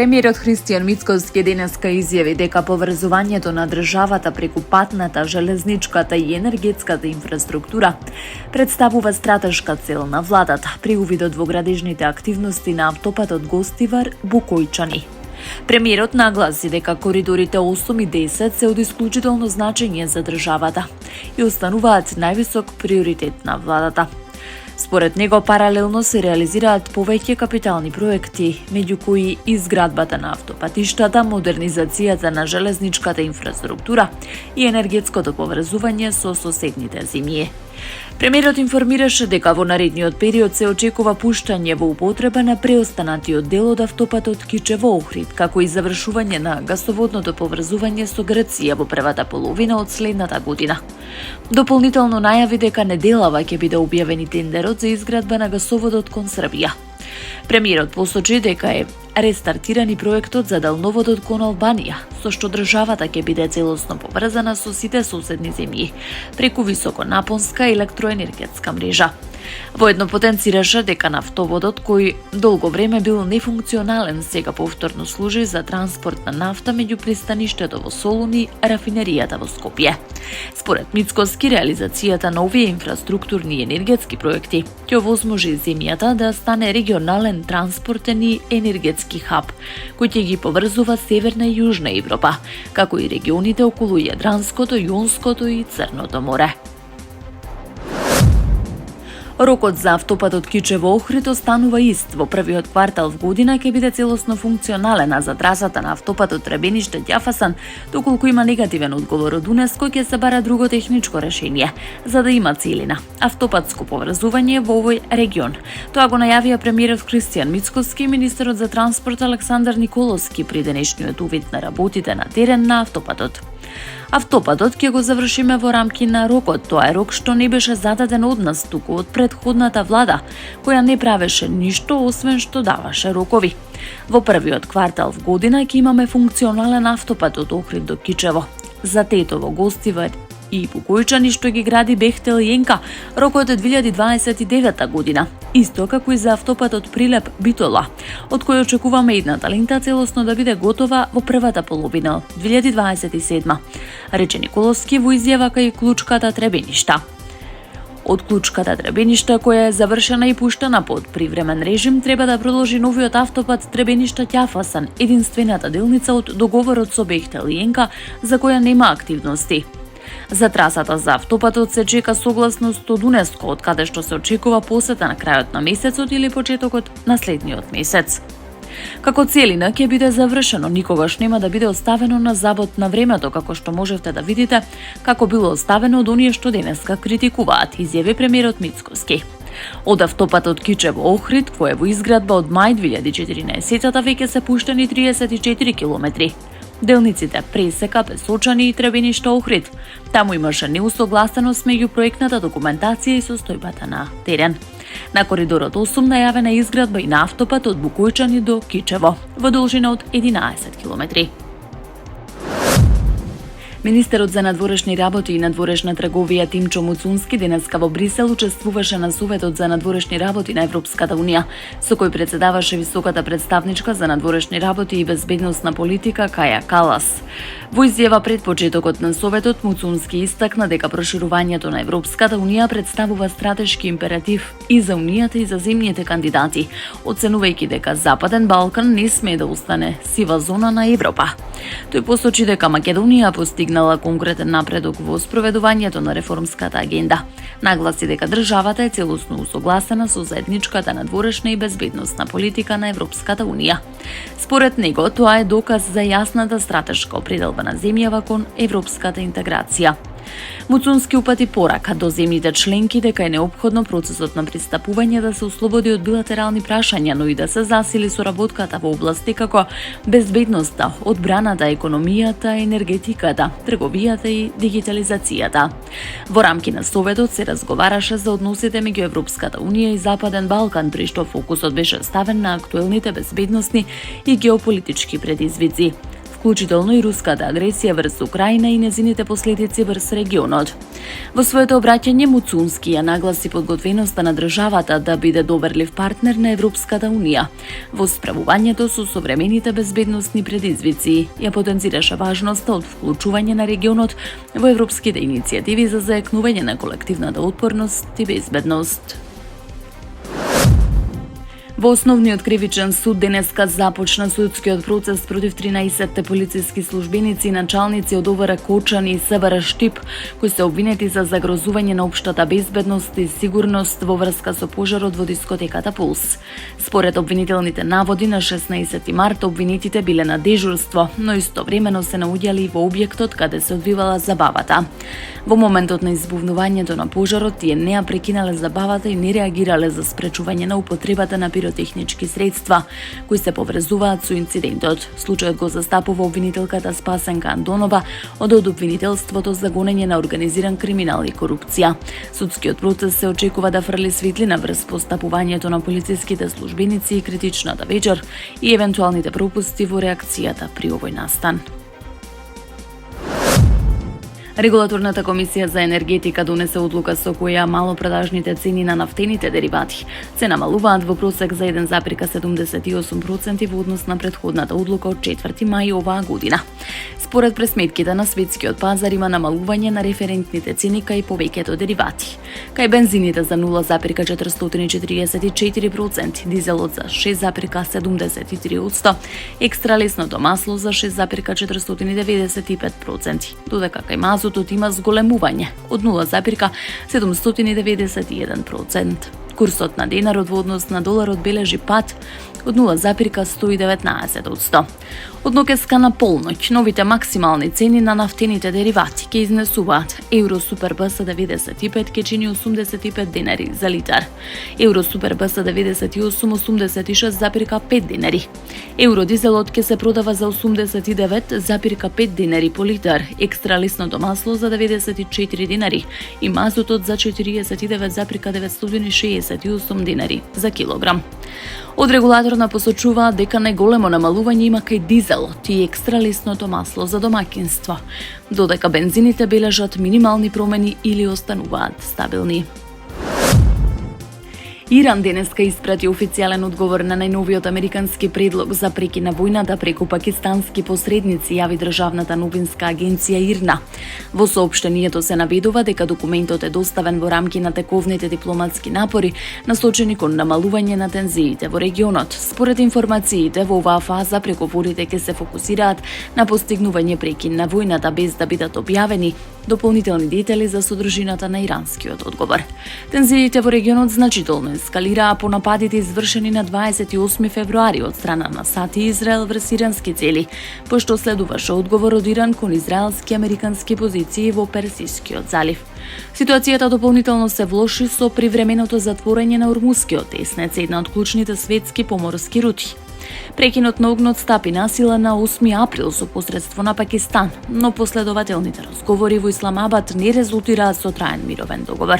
Премиерот Христијан Мицкоски денеска изјави дека поврзувањето на државата преку патната, железничката и енергетската инфраструктура представува стратешка цел на владата при увидот во градежните активности на автопатот Гостивар-Букојчани. Премиерот нагласи дека коридорите 8 и 10 се од исклучително значење за државата и остануваат највисок приоритет на владата. Според него, паралелно се реализираат повеќе капитални проекти, меѓу кои изградбата на автопатиштата, модернизацијата на железничката инфраструктура и енергетското поврзување со соседните земји. Премиерот информираше дека во наредниот период се очекува пуштање во употреба на преостанатиот дел од автопатот Кичево-Охрид, како и завршување на гасоводното поврзување со Грција во првата половина од следната година. Дополнително најави дека неделава ќе биде објавен тендерот за изградба на гасоводот кон Србија. Премиерот посочи дека е рестартиран и проектот за далноводот кон Албанија, со што државата ќе биде целосно поврзана со сите соседни земји преку високонапонска електроенергетска мрежа. Воедно потенцираше дека нафтоводот, кој долго време бил нефункционален, сега повторно служи за транспорт на нафта меѓу пристаништето во Солун и рафинеријата во Скопје. Според Мицкоски, реализацијата на овие инфраструктурни и енергетски проекти ќе овозможи земјата да стане регионален транспортен и енергетски хаб, кој ќе ги поврзува Северна и Јужна Европа, како и регионите околу Јадранското, Јонското и Црното море. Рокот за автопатот Кичево-Охрид останува ист. Во првиот квартал в година ќе биде целосно функционален, а за трасата на автопатот Требениште-Ѓафасан, доколку има негативен одговор од УНЕСКО, ќе се бара друго техничко решение, за да има целина автопатско поврзување во овој регион. Тоа го најавија премиерот Христијан Мицкоски и министерот за транспорт Александар Николовски при денешниот увид на работите на терен на автопатот. Автопатот ќе го завршиме во рамки на рокот. Тоа е рок што не беше зададен од нас, туку од предходната влада, која не правеше ништо освен што даваше рокови. Во првиот квартал в година ќе имаме функционален автопат од Охрид до Кичево. За Тетово, Гостивар и Букојчани што ги гради Бехтел и Енка, рокот е 2029 година. Исто како и за автопатот Прилеп-Битола, од кој очекуваме идната лента целосно да биде готова во првата половина од 2027, рече Николовски во изјава кај Клучката Требеништа. Од Клучката Требеништа, која е завршена и пуштена под привремен режим, треба да продолжи новиот автопат Требениште-Ѓафасан, единствената делница од договорот со Бехтел и Енка, за која нема активности. За трасата за автопатот се чека согласност од УНЕСКО, од каде што се очекува посета на крајот на месецот или почетокот на следниот месец. Како целина ќе биде завршено, никогаш нема да биде оставено на забот на времето, како што можевте да видите како било оставено од оние што денеска критикуваат, изјави премиерот Мицкоски. Од автопатот Кичево-Охрид, кој е во изградба од мај 2014, веќе се пуштени 34 километри. Делниците Пресека, Песочани и Требениште-Охрид. Таму имаше неусогласеност меѓу проектната документација и состојбата на терен. На коридорот 8 најавена изградба и на автопат од Букојчани до Кичево, во должина од 11 километри. Министерот за надворешни работи и надворешна трговија Тимчо Муцунски денеска во Брисел учествуваше на Советот за надворешни работи на Европската унија, со кој председаваше високата представничка за надворешни работи и безбедносна политика Каја Калас. Во изјава пред почетокот на Советот, Муцунски истакна дека проширувањето на Европската унија представува стратешки императив и за унијата и за земјите кандидати, оценувајќи дека Западен Балкан не смее да остане сива зона на Европа. Тој посочи дека Македонија постигнала конкретен напредок во спроведувањето на реформската агенда. Нагласи дека државата е целосно усогласена со заедничката надворешна и безбедносна политика на Европската унија. Според него, тоа е доказ за јасната стратешка определба на земјава кон европската интеграција. Муцунски упати порака до земјите членки дека е неопходно процесот на пристапување да се ослободи од билатерални прашања, но и да се засили соработката во области како безбедноста, одбраната, економијата, енергетиката, трговијата и дигитализацијата. Во рамки на Советот се разговараше за односите меѓу Европската унија и Западен Балкан, при што фокусот беше ставен на актуелните безбедносни и геополитички предизвици, вклучително и руската агресија врз Украина и незините последици врз регионот. Во своето обраќање Муцунски ја нагласи подготвеноста на државата да биде доверлив партнер на Европската унија во справувањето со современите безбедносни предизвици. Ја потенцираше важноста од вклучување на регионот во европските иницијативи за зајакнување на колективната отпорност и безбедност. Во Основниот кривичен суд денеска започна судскиот процес против 13 полициски службеници и началници од ОВР Кочан и СВР Штип, кои се обвинети за загрозување на општата безбедност и сигурност во врска со пожарот во дискотеката Пулс. Според обвинителните наводи, на 16 март обвинетите биле на дежурство, но истовремено се наоѓали во објектот каде се одвивала забавата. Во моментот на избувнувањето на пожарот, тие не ја прекинале забавата и не реагирале за спречување на употребата на пиротехнички средства, кои се поврзуваат со инцидентот. Случајот го застапува обвинителката Спасенка Андонова од обвинителството за гонење на организиран криминал и корупција. Судскиот процес се очекува да фрли светлина врз постапувањето на полициските службеници и критичната вечер и евентуалните пропусти во реакцијата при овој настан. Регулаторната комисија за енергетика донесе одлука со која малопродажните цени на нафтените деривати се намалуваат во просек за 1,78% во однос на претходната одлука од 4 мај оваа година. Според пресметките на светскиот пазар има намалување на референтните цени кај повеќето деривати. Кај бензините за 0,444%, дизелот за 6,73%, екстра лесното масло за 6,495%, додека кај мазотот има зголемување од 0,791%. Курсот на денарот во однос на доларот бележи пат од 0,119%. Од нокеска на полноќ, новите максимални цени на нафтените деривати ќе изнесуваат: евро супер БС 95 ќе чини 85 денари за литар, евро супер БС 98 86,5 денари, евро дизелот ќе се продава за 89,5 денари по литар, екстра лесното масло за 94 денари и мазотот за 49,968 денари за килограм. Од регулаторна посочуваат дека најголемо намалување има кај дизелот и екстра лесното масло за домаќинство, додека бензините бележат минимални промени или остануваат стабилни. Иран денеска испрати официјален одговор на најновиот американски предлог за прекин на војната преку пакистански посредници, јави државната новинска агенција ИРНА. Во соопштението се наведува дека документот е доставен во рамки на тековните дипломатски напори насочени кон намалување на тензиите во регионот. Според информациите, во оваа фаза преговорите ќе се фокусираат на постигнување прекин на војната без да бидат објавени дополнителни детали за содржината на иранскиот одговор. Тензиите во регионот значително ескалираа по нападите извршени на 28 февруари од страна на САД и Израел врз ирански цели, пошто следуваше одговор од Иран кон израелски и американски позиции во Персискиот залив. Ситуацијата дополнително се влоши со привременото затворање на Ормускиот теснец, една од клучните светски поморски рути. Прекинот на огнот стапи на сила на 8 април со посредство на Пакистан, но последователните разговори во Исламабад не резултираа со траен мировен договор.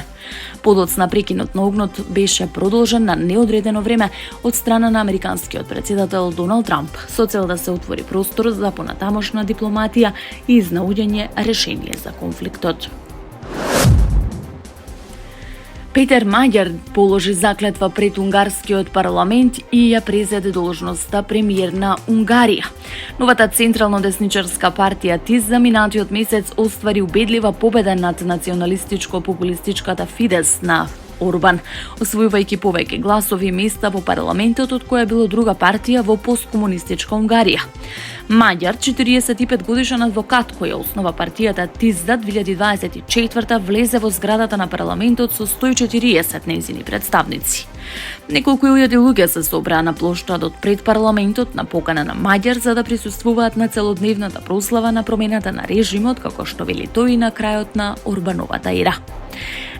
Подоцна прекинот на огнот беше продолжен на неодредено време од страна на американскиот претседател Доналд Трамп со цел да се отвори простор за понатамошна дипломатија и изнаоѓање решение за конфликтот. Петер Маѓар положи заклетва пред унгарскиот парламент и ја презеде должноста премиер на Унгарија. Новата централно-десничарска партија ТИС за минатиот месец оствари убедлива победа над националистичко-популистичката Фидес на Орбан, освојувајќи повеќе гласови и места во парламентот од која било друга партија во посткомунистичка Унгарија. Маѓар, 45 годишен адвокат кој ја основа партијата ТИС за 2024 влезе во зградата на парламентот со 140 нејзини представници. Неколку илјади луѓе се собраа на плоштадот пред парламентот на покана на Маѓар за да присуствуваат на целодневната прослава на промената на режимот, како што вели тој на крајот на Орбановата ера.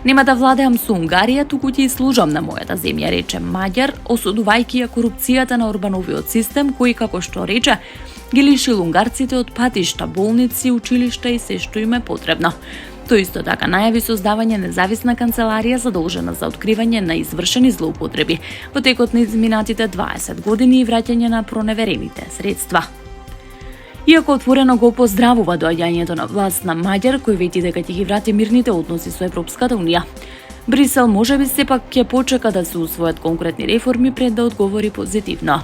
Нема да владеам со Унгарија, туку ќе служам на мојата земја, рече Маѓар, осудувајќи ја корупцијата на Орбановиот систем, кој, како што рече, ги лишил унгарците од патишта, болници, училишта и се што им е потребно. Тој исто така најави создавање независна канцеларија задолжена за откривање на извршени злоупотреби во текот на изминатите 20 години и враќање на проневерените средства. Иако отворено го поздравува доаѓањето на власт на Маѓар, кој вети дека ќе ги врати мирните односи со Европската унија. Брисел можеби сепак ќе почека да се усвојат конкретни реформи пред да одговори позитивно.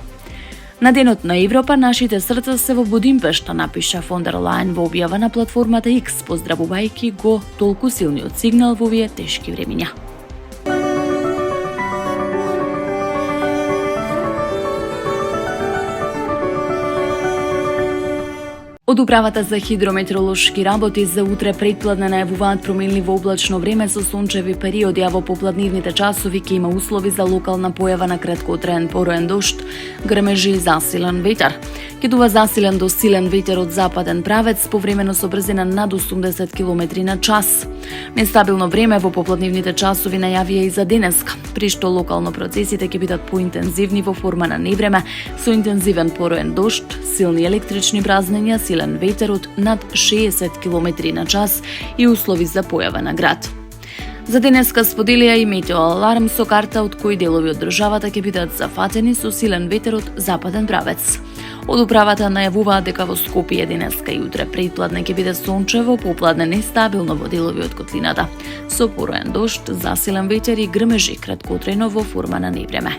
На денот на Европа нашите срца се во Будимпешта, напиша фон дер Лајен во објава на платформата X, поздравувајќи го толку силниот сигнал во овие тешки времиња. Од Управата за хидрометеоролошки работи за утре предпладне најавуваат променливо облачно време со сончеви периоди, а во попладнивните часови ќе има услови за локална појава на краткотраен пороен дожд, грмежи и засилен ветар. Ќе дува засилен до силен ветер од западен правец, повремено со брзина над 80 км на час. Нестабилно време во попладнивните часови најавија и за денеска, при што локално процесите ќе бидат поинтензивни во форма на невреме, со интензивен пороен дожд, силни електрични празнења, силен ветер од над 60 км на час и услови за појава на град. За денеска споделија и метеоаларм со карта од кои делови од државата ќе бидат зафатени со силен ветер од западен правец. Од управата најавуваат дека во Скопје денеска и утре предпладне ќе биде сончево, попладне нестабилно во делови од котлината, со пороен дожд, засилен ветер и грмежи краткотрајно во форма на невреме.